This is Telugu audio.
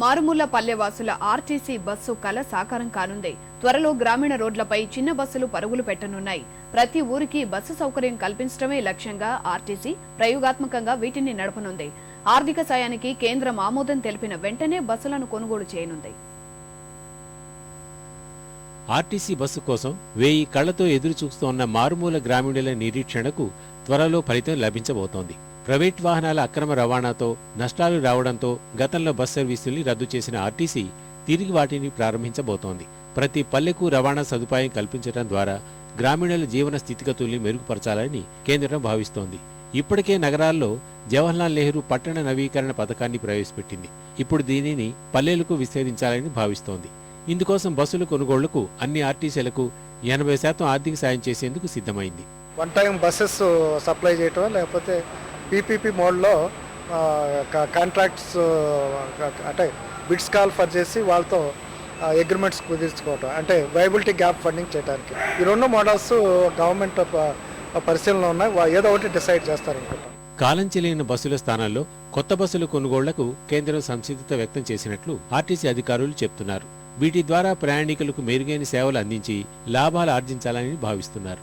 మారుమూల పల్లెవాసుల ఆర్టీసీ బస్సు కల సాకారం కానుంది. త్వరలో గ్రామీణ రోడ్లపై చిన్న బస్సులు పరుగులు పెట్టనున్నాయి. ప్రతి ఊరికి బస్సు సౌకర్యం కల్పించడమే లక్ష్యంగా ఆర్టీసీ ప్రయోగాత్మకంగా వీటిని నడపనుంది. ఆర్థిక సాయానికి కేంద్రం ఆమోదం తెలిపిన వెంటనే బస్సులను కొనుగోలు చేయనుంది. ఆర్టీసీ బస్సు కోసం 1000 కళ్లతో ఎదురు చూస్తోన్న మారుమూల గ్రామీణుల నిరీక్షణకు త్వరలో ఫలితం లభించబోతోంది. ప్రైవేట్ వాహనాల అక్రమ రవాణాతో నష్టాలు రావడంతో గతంలో బస్ సర్వీసుల్ని రద్దు చేసిన ఆర్టీసీ తిరిగి వాటిని ప్రారంభించబోతోంది. ప్రతి పల్లెకు రవాణా సదుపాయం కల్పించడం ద్వారా గ్రామీణుల జీవన స్థితిగతుల్ని మెరుగుపరచాలని కేంద్రం భావిస్తోంది. ఇప్పటికే నగరాల్లో జవహర్లాల్ నెహ్రూ పట్టణ నవీకరణ పథకాన్ని ప్రవేశపెట్టింది. ఇప్పుడు దీనిని పల్లెలకు విస్తరించాలని భావిస్తోంది. ఇందుకోసం బస్సుల కొనుగోళ్లకు అన్ని ఆర్టీసీలకు 80% ఆర్థిక సాయం చేసేందుకు సిద్ధమైంది. వన్ టైం బస్సెస్ సప్లై చేయటం, లేకపోతే పీపీపీ మోడ్లో కాంట్రాక్ట్స్ అంటే బిడ్స్ కాల్ ఫర్ చేసి వాళ్ళతో అగ్రిమెంట్స్ కుదుర్చుకోవటం, అంటే వైబిలిటీ గ్యాప్ ఫండింగ్ చేయడానికి ఈ 2 మోడల్స్ గవర్నమెంట్ పరిశీలనలో ఉన్నాయి. ఏదో ఒకటి డిసైడ్ చేస్తారనుకుంటాం. కాలం చెల్లిన బస్సుల స్థానాల్లో కొత్త బస్సుల కొనుగోళ్లకు కేంద్రం సంసిద్ధత వ్యక్తం చేసినట్లు ఆర్టీసీ అధికారులు చెబుతున్నారు. వీటి ద్వారా ప్రయాణికులకు మెరుగైన సేవలు అందించి లాభాలు ఆర్జించాలని భావిస్తున్నారు.